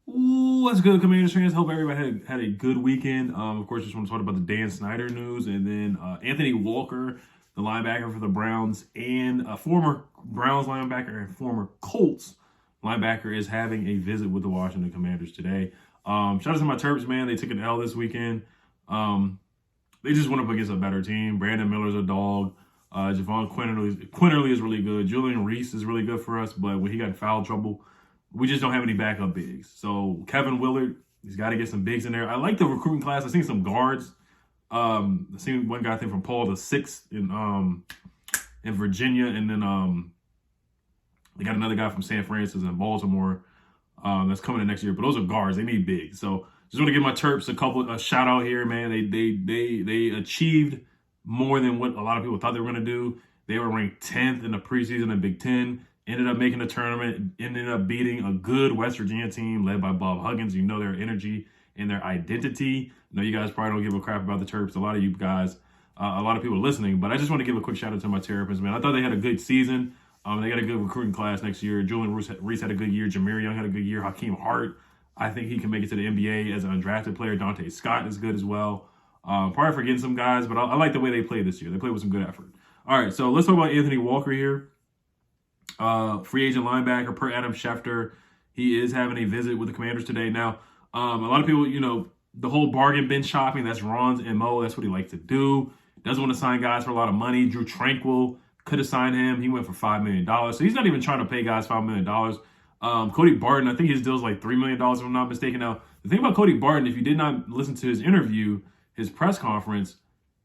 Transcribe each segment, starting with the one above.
Ooh, what's good, Commanders fans? Hope everybody had a good weekend. Of course, just want to talk about the Dan Snyder news, and then Anthony Walker, the linebacker for the Browns, and a former Browns linebacker and former Colts linebacker is having a visit with the Washington Commanders today. Shout out to my Terps, man. They took an L this weekend. They just went up against a better team. Brandon Miller's a dog. Javon Quinterly is really good. Julian Reese is really good for us, but when he got in foul trouble, we just don't have any backup bigs. So Kevin Willard, he's got to get some bigs in there. I like the recruiting class. I've seen some guards. I've seen one guy, I think, from Paul the Sixth in Virginia, and then they got another guy from San Francisco in Baltimore that's coming in next year. But those are guards. They need bigs. So just want to give my Terps a shout out here, man. They achieved more than what a lot of people thought they were going to do. They were ranked 10th in the preseason in Big Ten. Ended up making the tournament, ended up beating a good West Virginia team led by Bob Huggins. You know their energy and their identity. I know you guys probably don't give a crap about the Terps. A lot of you guys, a lot of people listening, but I just want to give a quick shout out to my Terrapins, man. I thought they had a good season. They got a good recruiting class next year. Julian Reese had a good year. Jameer Young had a good year. Hakeem Hart, I think he can make it to the NBA as an undrafted player. Dante Scott is good as well. Probably forgetting some guys, but I like the way they played this year. They played with some good effort. All right, so let's talk about Anthony Walker here. Free agent linebacker per Adam Schefter. He is having a visit with the Commanders today. Now, a lot of people, the whole bargain bin shopping, that's Ron's MO. That's what he likes to do. Doesn't want to sign guys for a lot of money. Drew Tranquill could have signed him. He went for $5 million. So he's not even trying to pay guys $5 million. Cody Barton, I think his deal is like $3 million, if I'm not mistaken. Now, the thing about Cody Barton, if you did not listen to his interview, his press conference,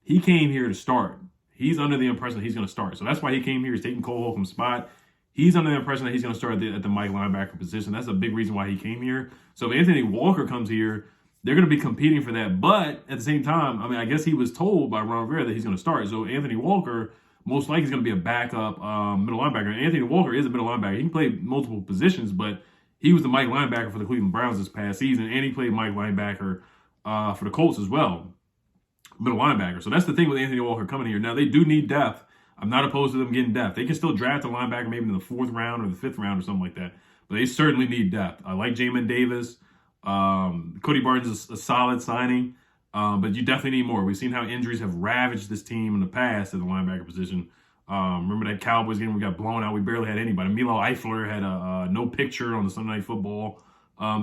he came here to start. He's under the impression that he's going to start. So that's why he came here. He's taking Cole Holcomb's spot. He's under the impression that he's going to start at the Mike linebacker position. That's a big reason why he came here. So if Anthony Walker comes here, they're going to be competing for that. But at the same time, I guess he was told by Ron Rivera that he's going to start. So Anthony Walker most likely is going to be a backup middle linebacker. And Anthony Walker is a middle linebacker. He can play multiple positions, but he was the Mike linebacker for the Cleveland Browns this past season, and he played Mike linebacker for the Colts as well, middle linebacker. So that's the thing with Anthony Walker coming here. Now, they do need depth. I'm not opposed to them getting depth. They can still draft a linebacker maybe in the 4th round or the 5th round or something like that. But they certainly need depth. I like Jamin Davis. Cody Barton's a solid signing. But you definitely need more. We've seen how injuries have ravaged this team in the past at the linebacker position. Remember that Cowboys game we got blown out? We barely had anybody. Milo Eifler had a no picture on the Sunday Night Football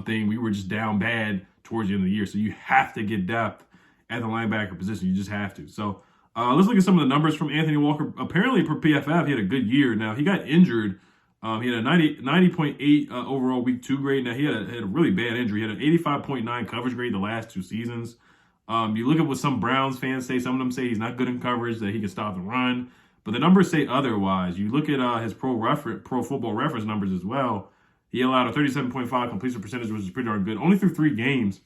thing. We were just down bad towards the end of the year. So you have to get depth at the linebacker position. You just have to. So let's look at some of the numbers from Anthony Walker. Apparently, per PFF, he had a good year. Now, he got injured. He had a 90.8 overall week 2 grade. Now, he had a really bad injury. He had an 85.9 coverage grade the last 2 seasons. You look at what some Browns fans say. Some of them say he's not good in coverage, that he can stop the run. But the numbers say otherwise. You look at his Pro Football Reference numbers as well. He allowed a 37.5 completion percentage, which is pretty darn good. Only through 3 games.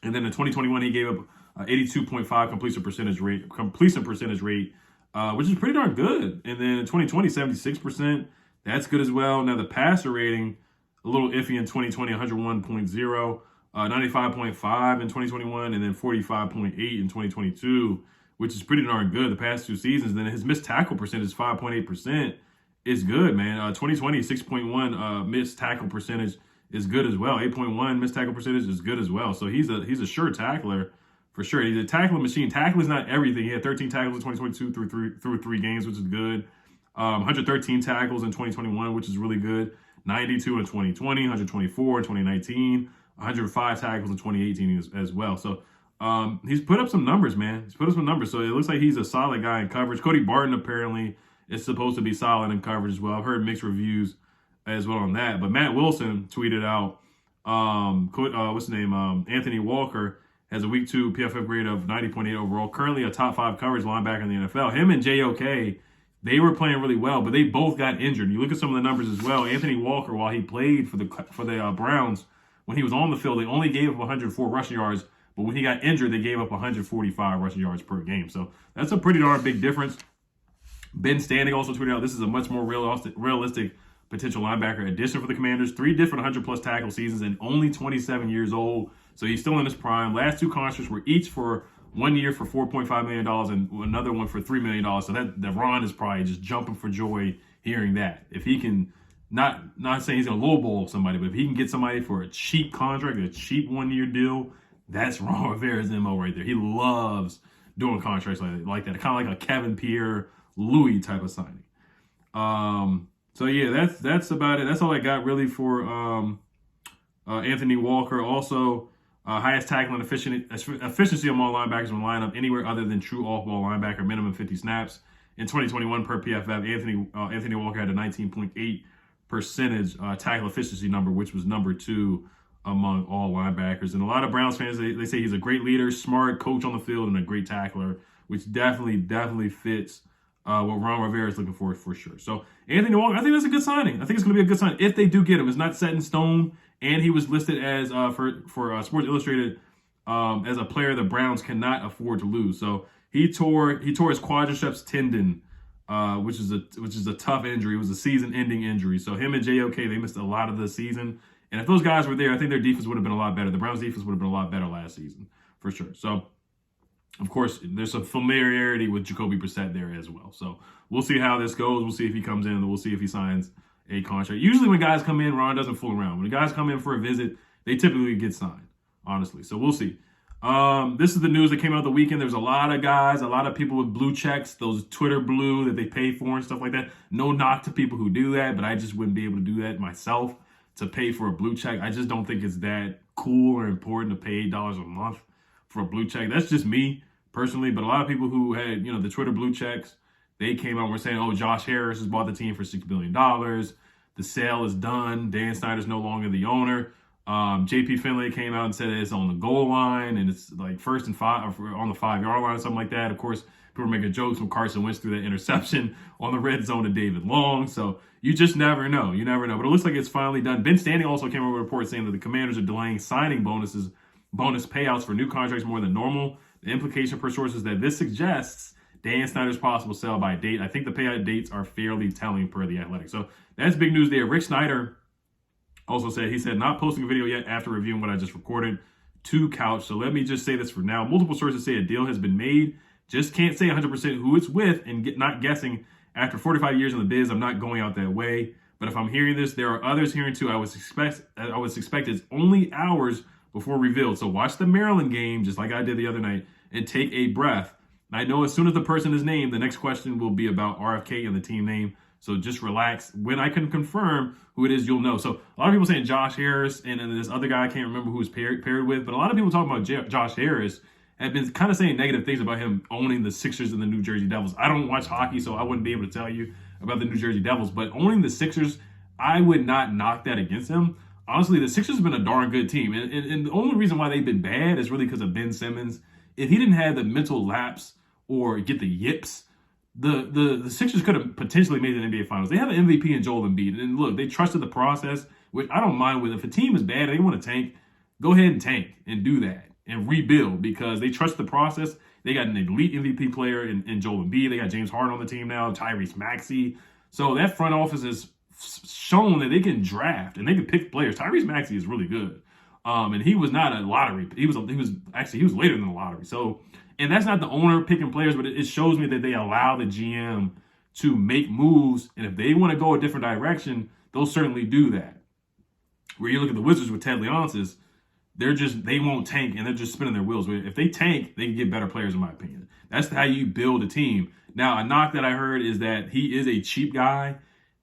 And then in 2021, he gave up 82.5 completion percentage rate, which is pretty darn good. And then in 2020, 76%. That's good as well. Now, the passer rating, a little iffy in 2020, 101.0, 95.5 in 2021, and then 45.8 in 2022, which is pretty darn good the past 2 seasons. And then his missed tackle percentage, 5.8%, is good, man. 2020, 6.1 missed tackle percentage is good as well. 8.1 missed tackle percentage is good as well. So he's a sure tackler. For sure. He's a tackling machine. Tackle is not everything. He had 13 tackles in 2022 through 3 games, which is good. 113 tackles in 2021, which is really good. 92 in 2020, 124 in 2019, 105 tackles in 2018 as well. So he's put up some numbers, man. He's put up some numbers. So it looks like he's a solid guy in coverage. Cody Barton apparently is supposed to be solid in coverage as well. I've heard mixed reviews as well on that. But Matt Wilson tweeted out, what's his name? Anthony Walker has a week 2 PFF grade of 90.8 overall. Currently a top 5 coverage linebacker in the NFL. Him and JOK, they were playing really well, but they both got injured. You look at some of the numbers as well. Anthony Walker, while he played for the Browns, when he was on the field, they only gave up 104 rushing yards. But when he got injured, they gave up 145 rushing yards per game. So that's a pretty darn big difference. Ben Standing also tweeted out, this is a much more realistic potential linebacker addition for the Commanders. 3 different 100-plus tackle seasons and only 27 years old. So he's still in his prime. Last 2 contracts were each for 1 year for $4.5 million and another one for $3 million. So that Ron is probably just jumping for joy hearing that. If he can not saying he's gonna lowball somebody, but if he can get somebody for a cheap contract, a cheap 1-year deal, that's Ron Rivera's MO right there. He loves doing contracts like that, kind of like a Kevin Pierre Louis type of signing. So yeah, that's about it. That's all I got really for Anthony Walker. Also, highest tackling efficiency among linebackers in the lineup anywhere other than true off-ball linebacker, minimum 50 snaps. In 2021 per PFF, Anthony Walker had a 19.8% tackle efficiency number, which was number 2 among all linebackers. And a lot of Browns fans, they say he's a great leader, smart coach on the field, and a great tackler, which definitely fits what Ron Rivera is looking for sure. So Anthony Walker, I think that's a good signing. I think it's going to be a good sign if they do get him. It's not set in stone, and he was listed as for Sports Illustrated as a player the Browns cannot afford to lose. So he tore his quadriceps tendon, which is a tough injury. It was a season-ending injury. So him and JOK, they missed a lot of the season. And if those guys were there, I think their defense would have been a lot better. The Browns' defense would have been a lot better last season, for sure. So, of course, there's some familiarity with Jacoby Brissett there as well. So we'll see how this goes. We'll see if he comes in, and we'll see if he signs a contract. Usually when guys come in, Ron doesn't fool around. When guys come in for a visit, they typically get signed, honestly. So we'll see. This is the news that came out the weekend. There's a lot of guys, a lot of people with blue checks, those Twitter blue that they pay for and stuff like that. No knock to people who do that, but I just wouldn't be able to do that myself, to pay for a blue check. I just don't think it's that cool or important to pay $8 a month for a blue check. That's just me personally, but a lot of people who had, the Twitter blue checks, they came out and were saying, oh, Josh Harris has bought the team for $6 billion. The sale is done. Dan Snyder's no longer the owner. JP Finlay came out and said it's on the goal line and it's like 1st and 5 or on the 5-yard line, something like that. Of course, people were making jokes when Carson Wentz threw that interception on the red zone to David Long. So you just never know. You never know. But it looks like it's finally done. Ben Standing also came out with a report saying that the Commanders are delaying signing bonus payouts for new contracts more than normal. The implication per source is that this suggests Dan Snyder's possible sell by date. I think the payout dates are fairly telling per The Athletic. So that's big news there. Rick Snyder also said, not posting a video yet after reviewing what I just recorded to Couch. So let me just say this for now. Multiple sources say a deal has been made. Just can't say 100% who it's with and not guessing. After 45 years in the biz, I'm not going out that way. But if I'm hearing this, there are others hearing too. I would suspect it's only hours before revealed. So watch the Maryland game, just like I did the other night, and take a breath. And I know as soon as the person is named, the next question will be about RFK and the team name. So just relax. When I can confirm who it is, you'll know. So a lot of people saying Josh Harris and then this other guy, I can't remember who was paired with, but a lot of people talking about Josh Harris have been kind of saying negative things about him owning the Sixers and the New Jersey Devils. I don't watch hockey, so I wouldn't be able to tell you about the New Jersey Devils, but owning the Sixers, I would not knock that against him. Honestly, the Sixers have been a darn good team, and the only reason why they've been bad is really because of Ben Simmons. If he didn't have the mental lapse or get the yips, the Sixers could have potentially made the NBA Finals. They have an MVP in Joel Embiid, and look, they trusted the process, which I don't mind with. If a team is bad and they want to tank, go ahead and tank and do that and rebuild because they trust the process. They got an elite MVP player in Joel Embiid. They got James Harden on the team now, Tyrese Maxey. So that front office has shown that they can draft and they can pick players. Tyrese Maxey is really good. And he was not a lottery. He was later than the lottery. So, and that's not the owner picking players, but it shows me that they allow the GM to make moves. And if they want to go a different direction, they'll certainly do that. Where you look at the Wizards with Ted Leonsis, they won't tank and they're just spinning their wheels. If they tank, they can get better players, in my opinion. That's how you build a team. Now, a knock that I heard is that he is a cheap guy.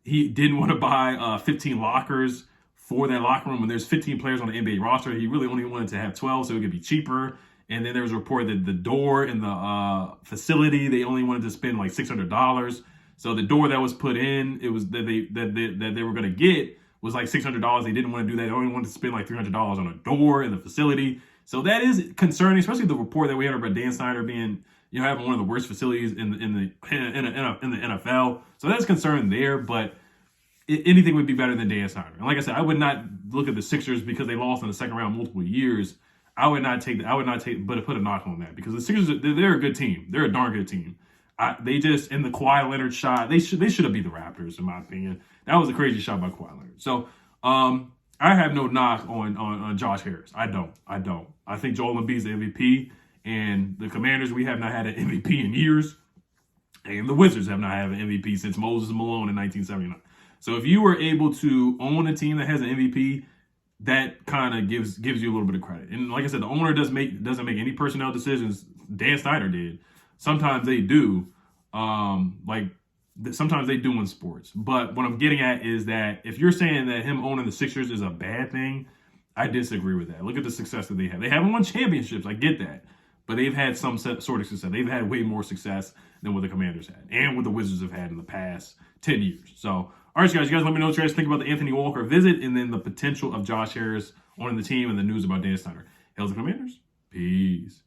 He didn't want to buy 15 lockers for that locker room when there's 15 players on the NBA roster. He really only wanted to have 12 so it could be cheaper. And then there was a report that the door in the facility, they only wanted to spend like $600. So the door that was put in, it was that they were going to get was like $600. They didn't want to do that. They only wanted to spend like $300 on a door in the facility. So that is concerning, especially the report that we had about Dan Snyder being, having one of the worst facilities in the NFL. So that's concern there, but anything would be better than Dan Snyder. And like I said, I would not look at the Sixers because they lost in the second round multiple years. I would not put a knock on that because the Sixers, they're a good team. They're a darn good team. They just, in the Kawhi Leonard shot, they should have beat the Raptors, in my opinion. That was a crazy shot by Kawhi Leonard. So I have no knock on Josh Harris. I don't. I think Joel Embiid's the MVP, and the Commanders, we have not had an MVP in years, and the Wizards have not had an MVP since Moses Malone in 1979. So if you were able to own a team that has an MVP, that kind of gives you a little bit of credit. And like I said, the owner doesn't make any personnel decisions. Dan Snyder did. Sometimes they do. Sometimes they do in sports. But what I'm getting at is that if you're saying that him owning the Sixers is a bad thing, I disagree with that. Look at the success that they have. They haven't won championships. I get that. But they've had some sort of success. They've had way more success than what the Commanders had and what the Wizards have had in the past 10 years. So, all right, guys, let me know what you guys think about the Anthony Walker visit and then the potential of Josh Harris owning the team and the news about Dan Snyder. Hail the Commanders. Peace.